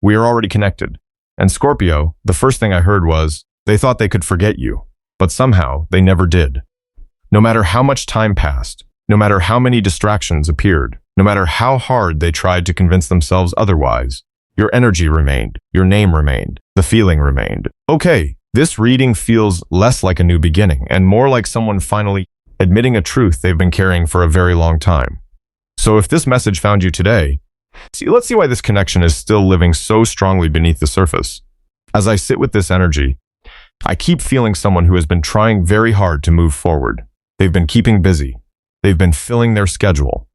We are already connected. And Scorpio, the first thing I heard was, they thought they could forget you, but somehow they never did. No matter how much time passed, no matter how many distractions appeared, no matter how hard they tried to convince themselves otherwise, your energy remained, your name remained, the feeling remained. Okay, this reading feels less like a new beginning and more like someone finally admitting a truth they've been carrying for a very long time. So if this message found you today, let's see why this connection is still living so strongly beneath the surface. As I sit with this energy, I keep feeling someone who has been trying very hard to move forward. They've been keeping busy. They've been filling their schedule.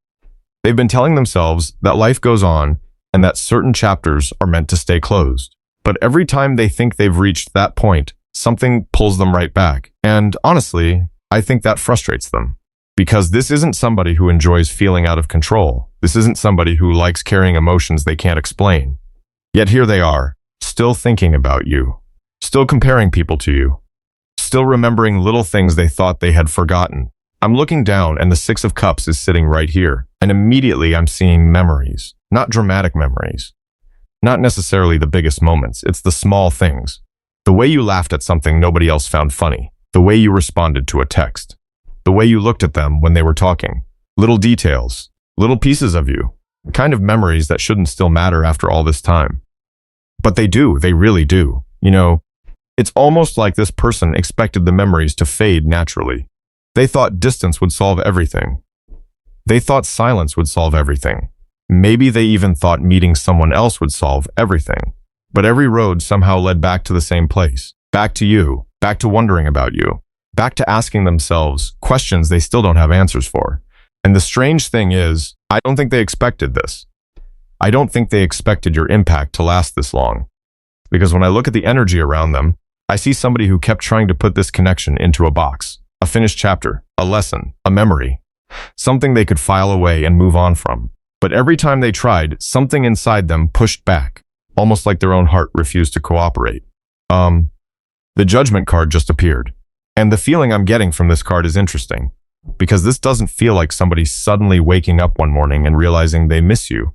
They've been telling themselves that life goes on and that certain chapters are meant to stay closed. But every time they think they've reached that point, something pulls them right back. And honestly, I think that frustrates them. Because this isn't somebody who enjoys feeling out of control. This isn't somebody who likes carrying emotions they can't explain. Yet here they are, still thinking about you, still comparing people to you, still remembering little things they thought they had forgotten. I'm looking down and the Six of Cups is sitting right here. And immediately I'm seeing memories, not dramatic memories. Not necessarily the biggest moments, it's the small things. The way you laughed at something nobody else found funny. The way you responded to a text. The way you looked at them when they were talking. Little details, little pieces of you. The kind of memories that shouldn't still matter after all this time. But they do, they really do. You know, it's almost like this person expected the memories to fade naturally. They thought distance would solve everything. They thought silence would solve everything. Maybe they even thought meeting someone else would solve everything. But every road somehow led back to the same place. Back to you. Back to wondering about you. Back to asking themselves questions they still don't have answers for. And the strange thing is, I don't think they expected this. I don't think they expected your impact to last this long. Because when I look at the energy around them, I see somebody who kept trying to put this connection into a box. A finished chapter, a lesson, a memory. Something they could file away and move on from. But every time they tried, something inside them pushed back, almost like their own heart refused to cooperate. The Judgment card just appeared. And the feeling I'm getting from this card is interesting, because this doesn't feel like somebody suddenly waking up one morning and realizing they miss you.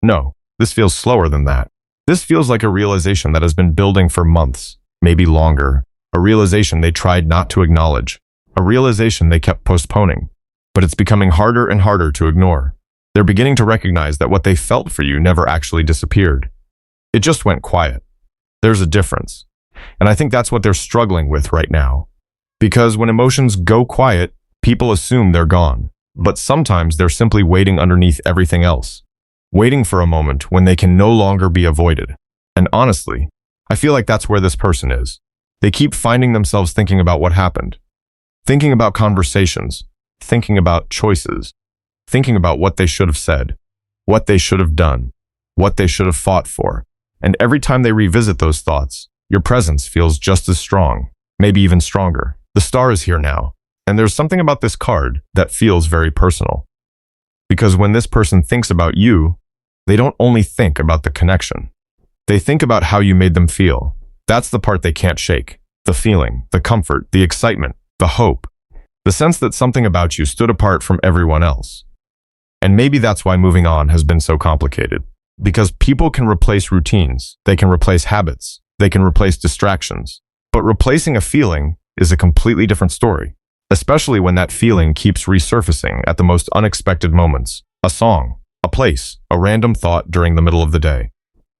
No, this feels slower than that. This feels like a realization that has been building for months, maybe longer. A realization they tried not to acknowledge. A realization they kept postponing. But it's becoming harder and harder to ignore. They're beginning to recognize that what they felt for you never actually disappeared. It just went quiet. There's a difference. And I think that's what they're struggling with right now. Because when emotions go quiet, people assume they're gone. But sometimes they're simply waiting underneath everything else. Waiting for a moment when they can no longer be avoided. And honestly, I feel like that's where this person is. They keep finding themselves thinking about what happened. Thinking about conversations. Thinking about choices. Thinking about what they should have said. What they should have done. What they should have fought for. And every time they revisit those thoughts, your presence feels just as strong. Maybe even stronger. The star is here now. And there's something about this card that feels very personal. Because when this person thinks about you, they don't only think about the connection. They think about how you made them feel. That's the part they can't shake. The feeling, the comfort, the excitement, the hope. The sense that something about you stood apart from everyone else. And maybe that's why moving on has been so complicated. Because people can replace routines. They can replace habits. They can replace distractions. But replacing a feeling is a completely different story. Especially when that feeling keeps resurfacing at the most unexpected moments. A song, a place, a random thought during the middle of the day.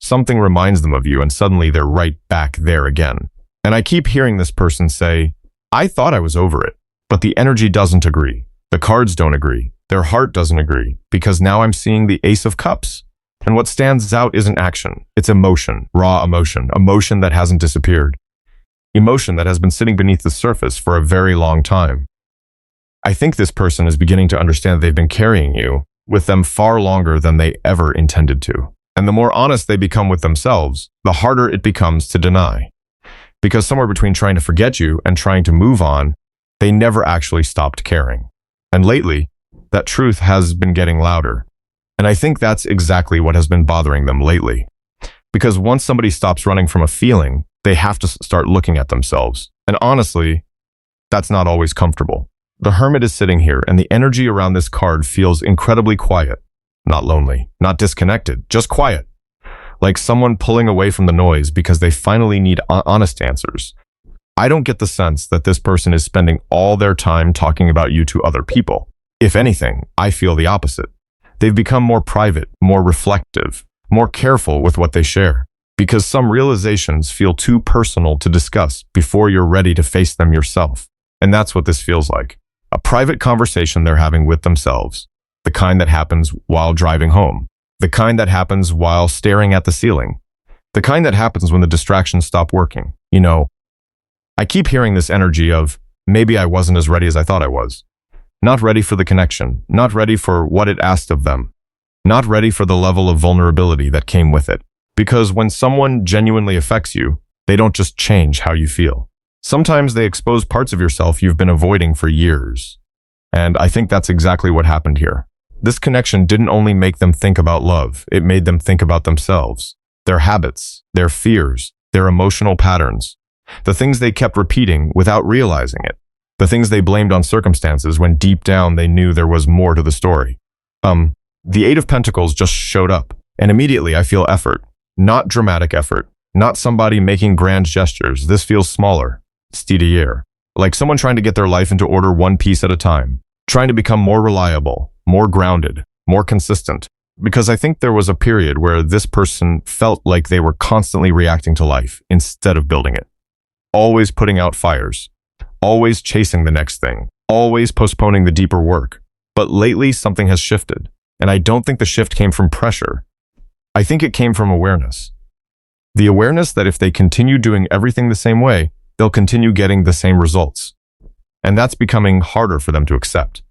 Something reminds them of you and suddenly they're right back there again. And I keep hearing this person say, I thought I was over it. But the energy doesn't agree. The cards don't agree. Their heart doesn't agree. Because now I'm seeing the Ace of Cups. And what stands out isn't action. It's emotion, raw emotion, emotion that hasn't disappeared. Emotion that has been sitting beneath the surface for a very long time. I think this person is beginning to understand that they've been carrying you with them far longer than they ever intended to. And the more honest they become with themselves, the harder it becomes to deny. Because somewhere between trying to forget you and trying to move on, they never actually stopped caring. And lately, that truth has been getting louder. And I think that's exactly what has been bothering them lately. Because once somebody stops running from a feeling, they have to start looking at themselves. And honestly, that's not always comfortable. The Hermit is sitting here, and the energy around this card feels incredibly quiet. Not lonely, not disconnected, just quiet. like someone pulling away from the noise because they finally need honest answers. I don't get the sense that this person is spending all their time talking about you to other people. If anything, I feel the opposite. They've become more private, more reflective, more careful with what they share, because some realizations feel too personal to discuss before you're ready to face them yourself. And that's what this feels like. A private conversation they're having with themselves, the kind that happens while driving home, the kind that happens while staring at the ceiling, the kind that happens when the distractions stop working. You know, I keep hearing this energy of, maybe I wasn't as ready as I thought I was. Not ready for the connection, not ready for what it asked of them, not ready for the level of vulnerability that came with it. Because when someone genuinely affects you, they don't just change how you feel. Sometimes they expose parts of yourself you've been avoiding for years. And I think that's exactly what happened here. This connection didn't only make them think about love, it made them think about themselves, their habits, their fears, their emotional patterns, the things they kept repeating without realizing it, the things they blamed on circumstances when deep down they knew there was more to the story. The Eight of Pentacles just showed up, and immediately I feel effort. Not dramatic effort, not somebody making grand gestures. This feels smaller, steadier, like someone trying to get their life into order one piece at a time, trying to become more reliable, more grounded, more consistent. Because I think there was a period where this person felt like they were constantly reacting to life instead of building it. Always putting out fires, always chasing the next thing, always postponing the deeper work. But lately something has shifted, and I don't think the shift came from pressure. I think it came from awareness. The awareness that if they continue doing everything the same way, they'll continue getting the same results. And that's becoming harder for them to accept.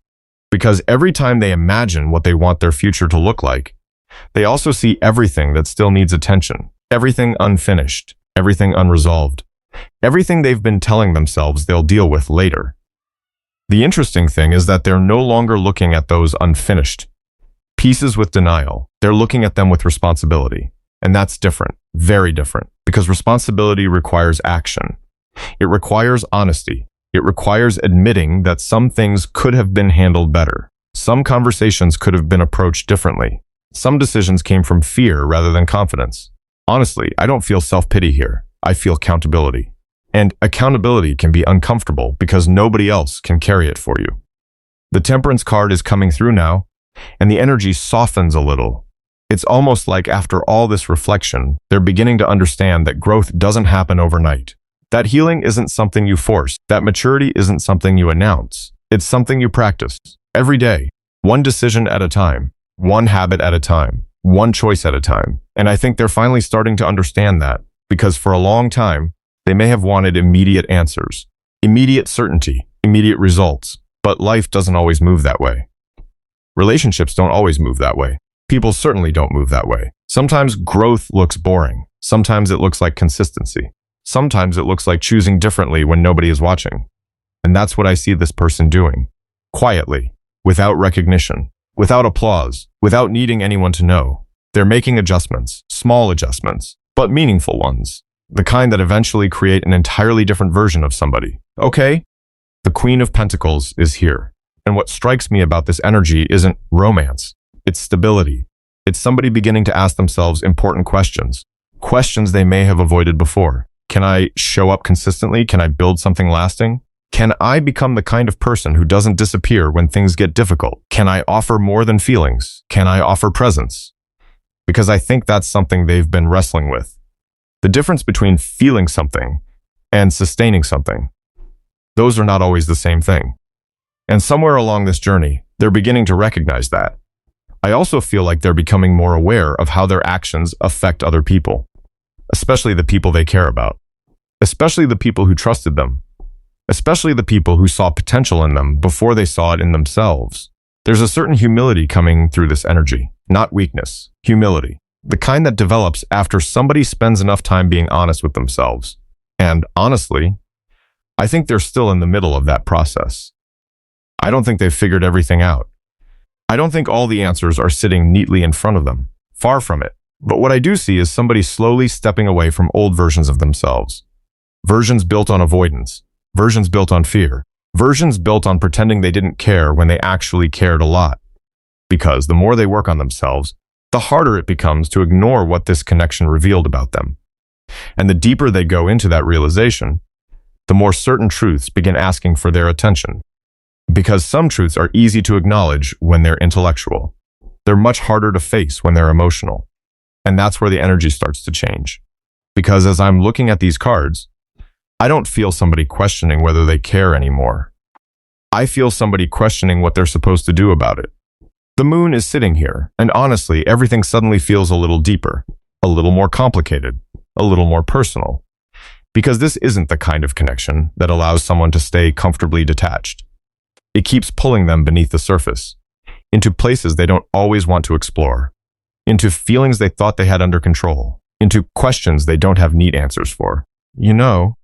Because every time they imagine what they want their future to look like, they also see everything that still needs attention, everything unfinished, everything unresolved, everything they've been telling themselves they'll deal with later. The interesting thing is that they're no longer looking at those unfinished pieces with denial. They're looking at them with responsibility. And that's different, very different, because responsibility requires action. It requires honesty. It requires admitting that some things could have been handled better. Some conversations could have been approached differently. Some decisions came from fear rather than confidence. Honestly, I don't feel self-pity here. I feel accountability. And accountability can be uncomfortable because nobody else can carry it for you. The Temperance card is coming through now, and the energy softens a little. It's almost like after all this reflection, they're beginning to understand that growth doesn't happen overnight. That healing isn't something you force. That maturity isn't something you announce. It's something you practice every day, one decision at a time, one habit at a time, one choice at a time. And I think they're finally starting to understand that, because for a long time, they may have wanted immediate answers, immediate certainty, immediate results. But life doesn't always move that way. Relationships don't always move that way. People certainly don't move that way. Sometimes growth looks boring. Sometimes it looks like consistency. Sometimes it looks like choosing differently when nobody is watching. And that's what I see this person doing. Quietly, without recognition, without applause, without needing anyone to know. They're making adjustments, small adjustments, but meaningful ones. The kind that eventually create an entirely different version of somebody. Okay? The Queen of Pentacles is here. And what strikes me about this energy isn't romance. It's stability. It's somebody beginning to ask themselves important questions. Questions they may have avoided before. Can I show up consistently? Can I build something lasting? Can I become the kind of person who doesn't disappear when things get difficult? Can I offer more than feelings? Can I offer presence? Because I think that's something they've been wrestling with. The difference between feeling something and sustaining something. Those are not always the same thing. And somewhere along this journey, they're beginning to recognize that. I also feel like they're becoming more aware of how their actions affect other people, especially the people they care about, especially the people who trusted them, especially the people who saw potential in them before they saw it in themselves. There's a certain humility coming through this energy, not weakness, humility, the kind that develops after somebody spends enough time being honest with themselves. And honestly, I think they're still in the middle of that process. I don't think they've figured everything out. I don't think all the answers are sitting neatly in front of them. Far from it. But what I do see is somebody slowly stepping away from old versions of themselves. Versions built on avoidance. Versions built on fear. Versions built on pretending they didn't care when they actually cared a lot. Because the more they work on themselves, the harder it becomes to ignore what this connection revealed about them. And the deeper they go into that realization, the more certain truths begin asking for their attention. Because some truths are easy to acknowledge when they're intellectual. They're much harder to face when they're emotional. And that's where the energy starts to change. Because as I'm looking at these cards, I don't feel somebody questioning whether they care anymore. I feel somebody questioning what they're supposed to do about it. The moon is sitting here, and honestly, everything suddenly feels a little deeper, a little more complicated, a little more personal. Because this isn't the kind of connection that allows someone to stay comfortably detached. It keeps pulling them beneath the surface, into places they don't always want to explore, into feelings they thought they had under control, into questions they don't have neat answers for. You know,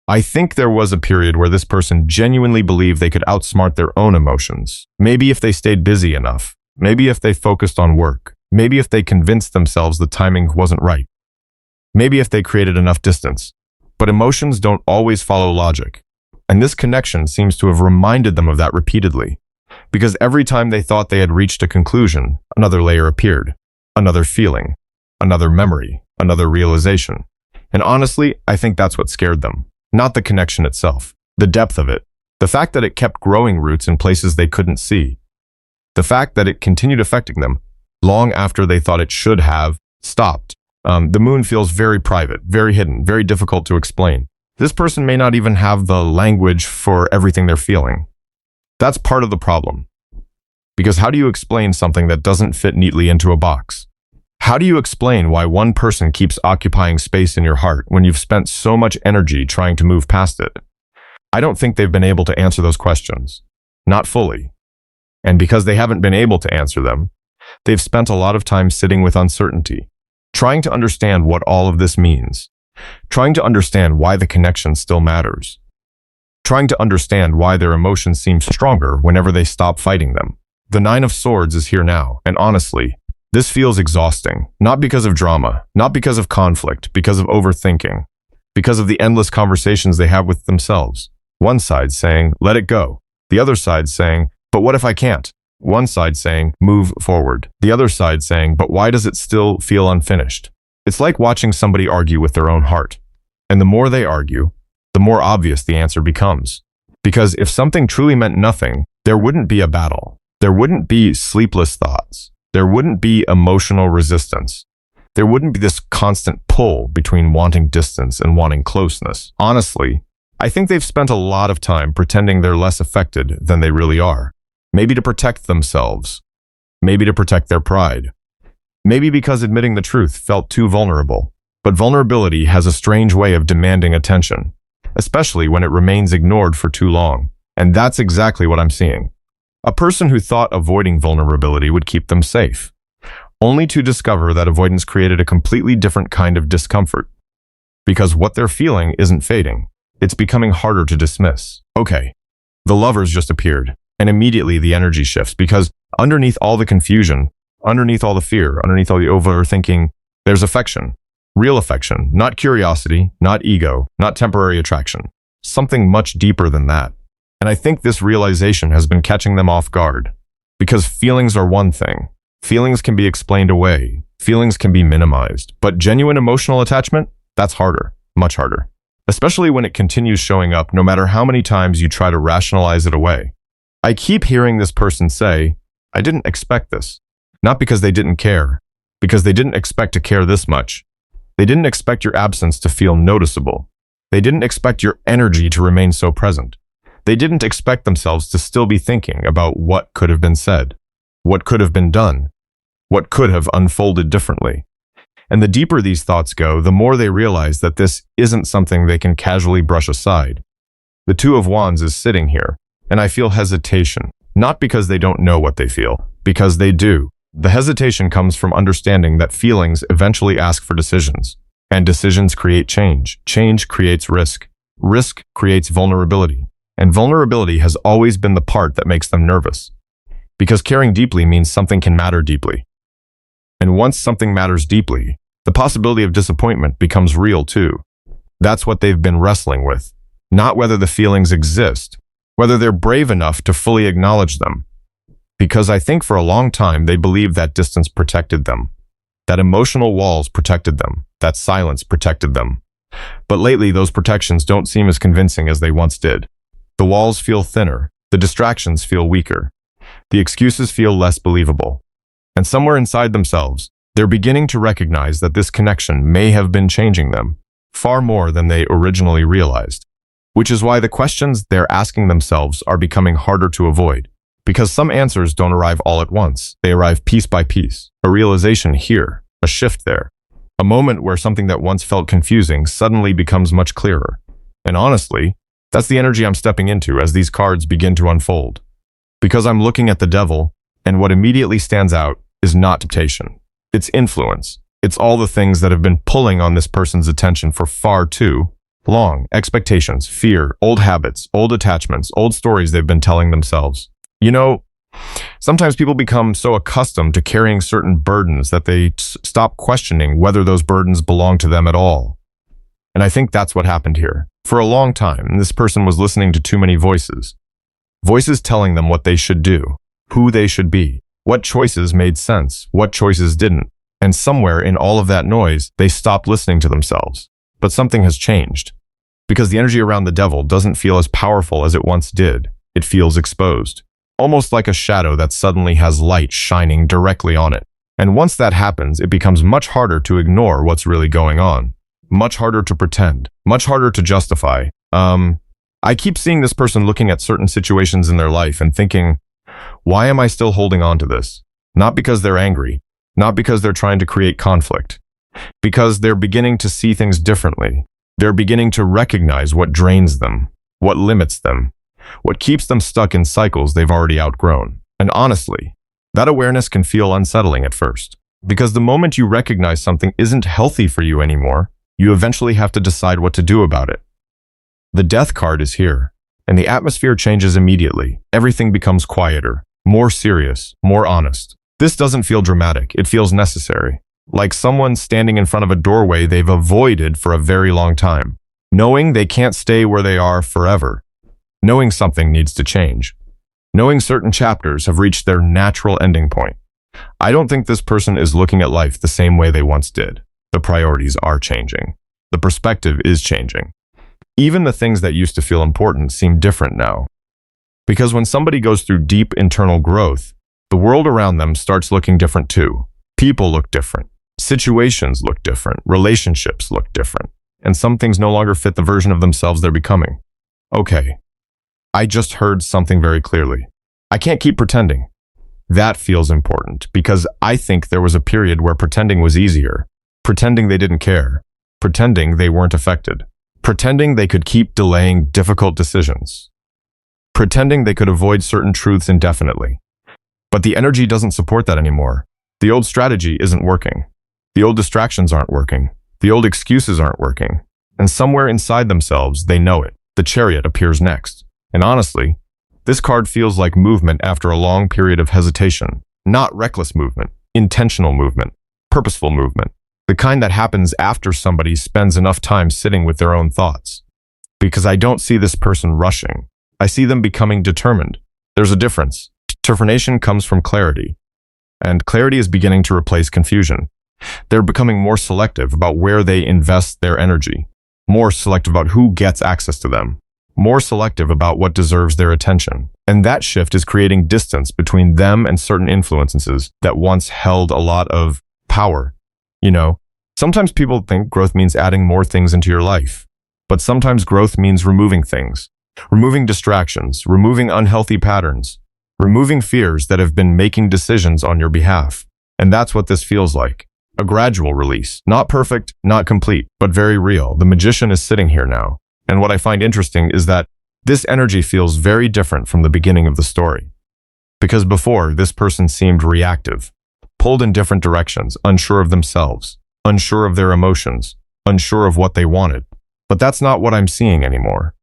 I think there was a period where this person genuinely believed they could outsmart their own emotions. Maybe if they stayed busy enough, maybe if they focused on work, maybe if they convinced themselves the timing wasn't right, maybe if they created enough distance. But emotions don't always follow logic. And this connection seems to have reminded them of that repeatedly, because every time they thought they had reached a conclusion, another layer appeared, another feeling, another memory, another realization. And honestly, I think that's what scared them. Not the connection itself, the depth of it, the fact that it kept growing roots in places they couldn't see, the fact that it continued affecting them long after they thought it should have stopped. The moon feels very private, very hidden, very difficult to explain. This person may not even have the language for everything they're feeling. That's part of the problem. Because how do you explain something that doesn't fit neatly into a box? How do you explain why one person keeps occupying space in your heart when you've spent so much energy trying to move past it? I don't think they've been able to answer those questions. Not fully. And because they haven't been able to answer them, they've spent a lot of time sitting with uncertainty, trying to understand what all of this means. Trying to understand why the connection still matters. Trying to understand why their emotions seem stronger whenever they stop fighting them. The Nine of Swords is here now, and honestly, this feels exhausting. Not because of drama, not because of conflict, because of overthinking, because of the endless conversations they have with themselves. One side saying, let it go. The other side saying, but what if I can't? One side saying, move forward. The other side saying, but why does it still feel unfinished? It's like watching somebody argue with their own heart. And the more they argue, the more obvious the answer becomes. Because if something truly meant nothing, there wouldn't be a battle. There wouldn't be sleepless thoughts. There wouldn't be emotional resistance. There wouldn't be this constant pull between wanting distance and wanting closeness. Honestly, I think they've spent a lot of time pretending they're less affected than they really are. Maybe to protect themselves. Maybe to protect their pride. Maybe because admitting the truth felt too vulnerable. But vulnerability has a strange way of demanding attention, especially when it remains ignored for too long. And that's exactly what I'm seeing. A person who thought avoiding vulnerability would keep them safe, only to discover that avoidance created a completely different kind of discomfort. Because what they're feeling isn't fading. It's becoming harder to dismiss. Okay, the lovers just appeared, and immediately the energy shifts because underneath all the confusion, underneath all the fear, underneath all the overthinking, there's affection. Real affection, not curiosity, not ego, not temporary attraction. Something much deeper than that. And I think this realization has been catching them off guard. Because feelings are one thing. Feelings can be explained away. Feelings can be minimized. But genuine emotional attachment? That's harder. Much harder. Especially when it continues showing up no matter how many times you try to rationalize it away. I keep hearing this person say, I didn't expect this. Not because they didn't care. Because they didn't expect to care this much. They didn't expect your absence to feel noticeable. They didn't expect your energy to remain so present. They didn't expect themselves to still be thinking about what could have been said, what could have been done, what could have unfolded differently. And the deeper these thoughts go, the more they realize that this isn't something they can casually brush aside. The Two of Wands is sitting here, and I feel hesitation, not because they don't know what they feel, because they do. The hesitation comes from understanding that feelings eventually ask for decisions, and decisions create change. Change creates risk. Risk creates vulnerability, and vulnerability has always been the part that makes them nervous, because caring deeply means something can matter deeply. And once something matters deeply, the possibility of disappointment becomes real too. That's what they've been wrestling with, not whether the feelings exist, whether they're brave enough to fully acknowledge them. Because I think for a long time they believed that distance protected them, that emotional walls protected them, that silence protected them. But lately those protections don't seem as convincing as they once did. The walls feel thinner, the distractions feel weaker, the excuses feel less believable. And somewhere inside themselves, they're beginning to recognize that this connection may have been changing them, far more than they originally realized. Which is why the questions they're asking themselves are becoming harder to avoid. Because some answers don't arrive all at once. They arrive piece by piece. A realization here, a shift there. A moment where something that once felt confusing suddenly becomes much clearer. And honestly, that's the energy I'm stepping into as these cards begin to unfold. Because I'm looking at the devil, and what immediately stands out is not temptation. It's influence. It's all the things that have been pulling on this person's attention for far too long. Expectations, fear, old habits, old attachments, old stories they've been telling themselves. You know, sometimes people become so accustomed to carrying certain burdens that they stop questioning whether those burdens belong to them at all. And I think that's what happened here. For a long time, this person was listening to too many voices. Voices telling them what they should do, who they should be, what choices made sense, what choices didn't. And somewhere in all of that noise, they stopped listening to themselves. But something has changed. Because the energy around the devil doesn't feel as powerful as it once did. It feels exposed. Almost like a shadow that suddenly has light shining directly on it. And once that happens, it becomes much harder to ignore what's really going on. Much harder to pretend. Much harder to justify. I keep seeing this person looking at certain situations in their life and thinking, why am I still holding on to this? Not because they're angry. Not because they're trying to create conflict. Because they're beginning to see things differently. They're beginning to recognize what drains them, what limits them, what keeps them stuck in cycles they've already outgrown. And honestly, that awareness can feel unsettling at first. Because the moment you recognize something isn't healthy for you anymore, you eventually have to decide what to do about it. The death card is here, and the atmosphere changes immediately. Everything becomes quieter, more serious, more honest. This doesn't feel dramatic, it feels necessary. Like someone standing in front of a doorway they've avoided for a very long time. Knowing they can't stay where they are forever. Knowing something needs to change. Knowing certain chapters have reached their natural ending point. I don't think this person is looking at life the same way they once did. The priorities are changing. The perspective is changing. Even the things that used to feel important seem different now. Because when somebody goes through deep internal growth, the world around them starts looking different too. People look different. Situations look different. Relationships look different. And some things no longer fit the version of themselves they're becoming. Okay, I just heard something very clearly. I can't keep pretending. That feels important because I think there was a period where pretending was easier. Pretending they didn't care. Pretending they weren't affected. Pretending they could keep delaying difficult decisions. Pretending they could avoid certain truths indefinitely. But the energy doesn't support that anymore. The old strategy isn't working. The old distractions aren't working. The old excuses aren't working. And somewhere inside themselves, they know it. The Chariot appears next. And honestly, this card feels like movement after a long period of hesitation. Not reckless movement, intentional movement, purposeful movement. The kind that happens after somebody spends enough time sitting with their own thoughts. Because I don't see this person rushing. I see them becoming determined. There's a difference. Determination comes from clarity. And clarity is beginning to replace confusion. They're becoming more selective about where they invest their energy. More selective about who gets access to them. More selective about what deserves their attention. And that shift is creating distance between them and certain influences that once held a lot of power. You know, sometimes people think growth means adding more things into your life. But sometimes growth means removing things. Removing distractions, removing unhealthy patterns, removing fears that have been making decisions on your behalf. And that's what this feels like. A gradual release. Not perfect, not complete, but very real. The magician is sitting here now. And what I find interesting is that this energy feels very different from the beginning of the story. Because before, this person seemed reactive, pulled in different directions, unsure of themselves, unsure of their emotions, unsure of what they wanted. But that's not what I'm seeing anymore.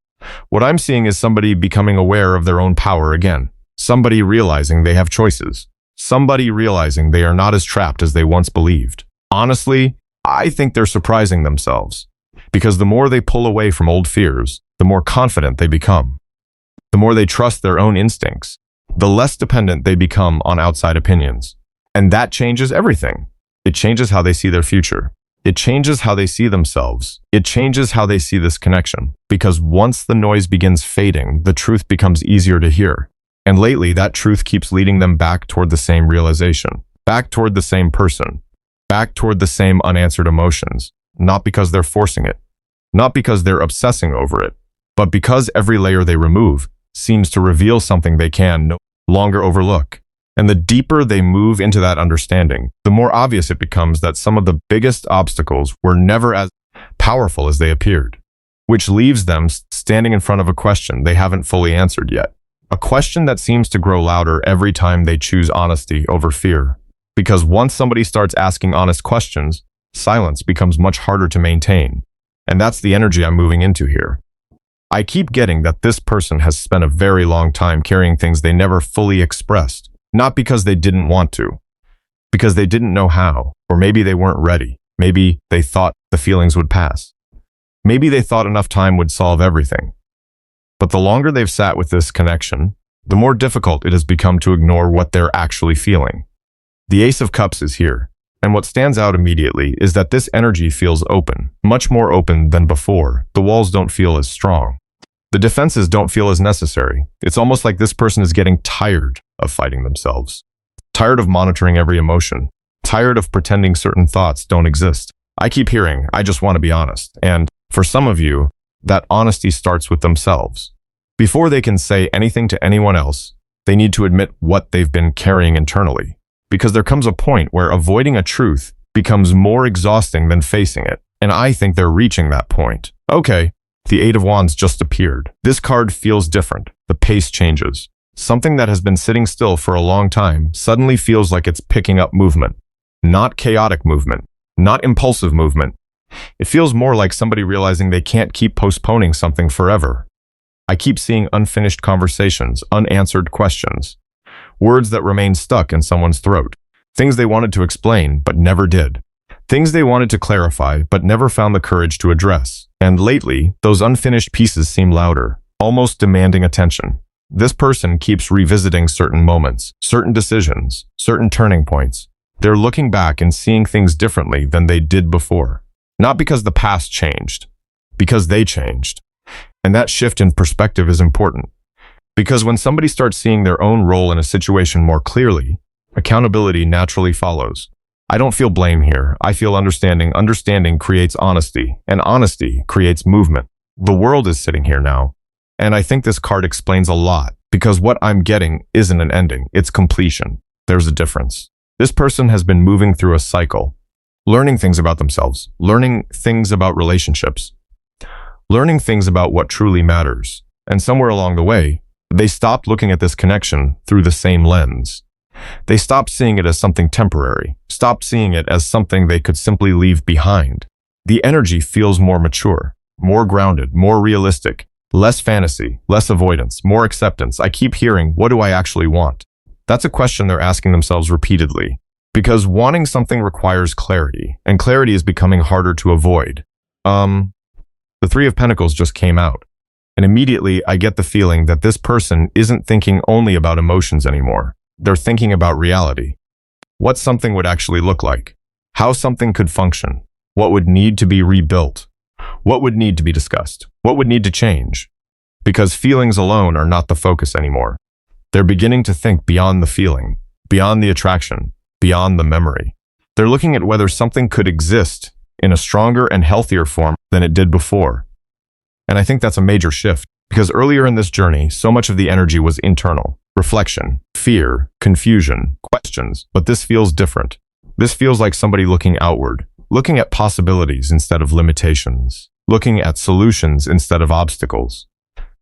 What I'm seeing is somebody becoming aware of their own power again. Somebody realizing they have choices. Somebody realizing they are not as trapped as they once believed. Honestly, I think they're surprising themselves. Because the more they pull away from old fears, the more confident they become. The more they trust their own instincts. the less dependent they become on outside opinions. And that changes everything. It changes how they see their future. It changes how they see themselves. It changes how they see this connection. Because once the noise begins fading, the truth becomes easier to hear. And lately, that truth keeps leading them back toward the same realization, back toward the same person, back toward the same unanswered emotions, not because they're forcing it, not because they're obsessing over it, but because every layer they remove seems to reveal something they can no longer overlook. And the deeper they move into that understanding, the more obvious it becomes that some of the biggest obstacles were never as powerful as they appeared, which leaves them standing in front of a question they haven't fully answered yet. A question that seems to grow louder every time they choose honesty over fear. Because once somebody starts asking honest questions, silence becomes much harder to maintain. And that's the energy I'm moving into here. I keep getting that this person has spent a very long time carrying things they never fully expressed. Not because they didn't want to, because they didn't know how, or maybe they weren't ready. Maybe they thought the feelings would pass. Maybe they thought enough time would solve everything. But the longer they've sat with this connection, the more difficult it has become to ignore what they're actually feeling. The Ace of Cups is here, and what stands out immediately is that this energy feels open, much more open than before. The walls don't feel as strong. The defenses don't feel as necessary. It's almost like this person is getting tired of fighting themselves, tired of monitoring every emotion, tired of pretending certain thoughts don't exist. I keep hearing, I just want to be honest. And for some of you, that honesty starts with themselves. Before they can say anything to anyone else, they need to admit what they've been carrying internally. Because there comes a point where avoiding a truth becomes more exhausting than facing it. And I think they're reaching that point. Okay, the Eight of Wands just appeared. This card feels different. The pace changes. Something that has been sitting still for a long time suddenly feels like it's picking up movement. Not chaotic movement, not impulsive movement. It feels more like somebody realizing they can't keep postponing something forever. I keep seeing unfinished conversations, unanswered questions, words that remain stuck in someone's throat, things they wanted to explain but never did, things they wanted to clarify but never found the courage to address. And lately, those unfinished pieces seem louder, almost demanding attention. This person keeps revisiting certain moments, certain decisions, certain turning points. They're looking back and seeing things differently than they did before. Not because the past changed, because they changed. And that shift in perspective is important. Because when somebody starts seeing their own role in a situation more clearly, accountability naturally follows. I don't feel blame here. I feel understanding. Understanding creates honesty, and honesty creates movement. The world is sitting here now. And I think this card explains a lot, because what I'm getting isn't an ending, it's completion. There's a difference. This person has been moving through a cycle, learning things about themselves, learning things about relationships, learning things about what truly matters. And somewhere along the way, they stopped looking at this connection through the same lens. They stopped seeing it as something temporary, stopped seeing it as something they could simply leave behind. The energy feels more mature, more grounded, more realistic, less fantasy, less avoidance, more acceptance. I keep hearing, what do I actually want? That's a question they're asking themselves repeatedly, because wanting something requires clarity, and clarity is becoming harder to avoid. The Three of Pentacles just came out, and immediately I get the feeling that this person isn't thinking only about emotions anymore. They're thinking about reality. What something would actually look like. How something could function. What would need to be rebuilt. What would need to be discussed. What would need to change. Because feelings alone are not the focus anymore. They're beginning to think beyond the feeling, beyond the attraction, beyond the memory. They're looking at whether something could exist in a stronger and healthier form than it did before. And I think that's a major shift, because earlier in this journey, so much of the energy was internal. Reflection, fear, confusion, questions, but this feels different. This feels like somebody looking outward, looking at possibilities instead of limitations, looking at solutions instead of obstacles.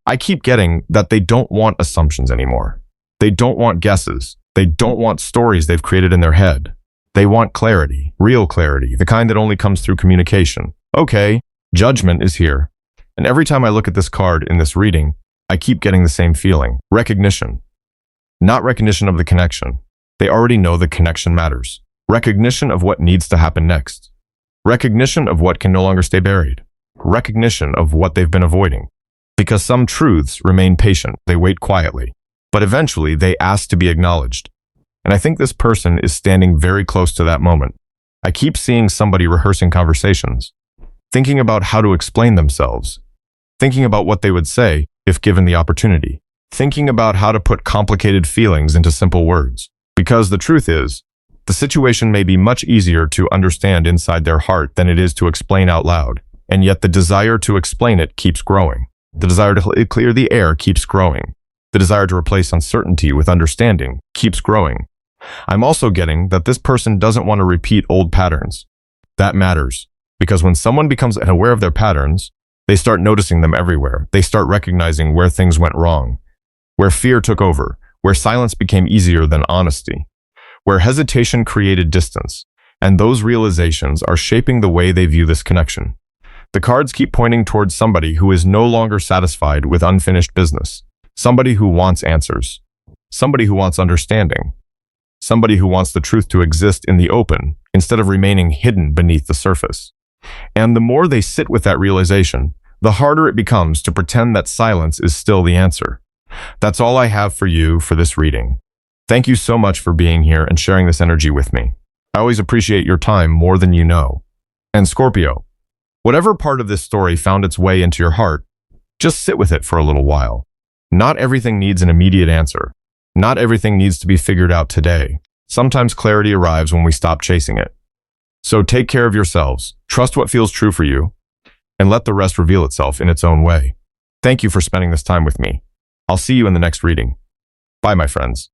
I keep getting that they don't want assumptions anymore. They don't want guesses. They don't want stories they've created in their head. They want clarity, real clarity, the kind that only comes through communication. Okay, judgment is here. And every time I look at this card in this reading, I keep getting the same feeling. Recognition. Not recognition of the connection. They already know the connection matters. Recognition of what needs to happen next. Recognition of what can no longer stay buried. Recognition of what they've been avoiding. Because some truths remain patient. They wait quietly. but eventually they ask to be acknowledged. And I think this person is standing very close to that moment. I keep seeing somebody rehearsing conversations, thinking about how to explain themselves, thinking about what they would say if given the opportunity, thinking about how to put complicated feelings into simple words. Because the truth is, the situation may be much easier to understand inside their heart than it is to explain out loud, and yet the desire to explain it keeps growing. The desire to clear the air keeps growing. The desire to replace uncertainty with understanding keeps growing. I'm also getting that this person doesn't want to repeat old patterns. That matters, because when someone becomes aware of their patterns, they start noticing them everywhere. They start recognizing where things went wrong, where fear took over, where silence became easier than honesty, where hesitation created distance, and those realizations are shaping the way they view this connection. The cards keep pointing towards somebody who is no longer satisfied with unfinished business, somebody who wants answers, somebody who wants understanding, somebody who wants the truth to exist in the open instead of remaining hidden beneath the surface. And the more they sit with that realization, the harder it becomes to pretend that silence is still the answer. That's all I have for you for this reading. Thank you so much for being here and sharing this energy with me. I always appreciate your time more than you know. And Scorpio, whatever part of this story found its way into your heart, just sit with it for a little while. Not everything needs an immediate answer. Not everything needs to be figured out today. Sometimes clarity arrives when we stop chasing it. So take care of yourselves, trust what feels true for you, and let the rest reveal itself in its own way. Thank you for spending this time with me. I'll see you in the next reading. Bye, my friends.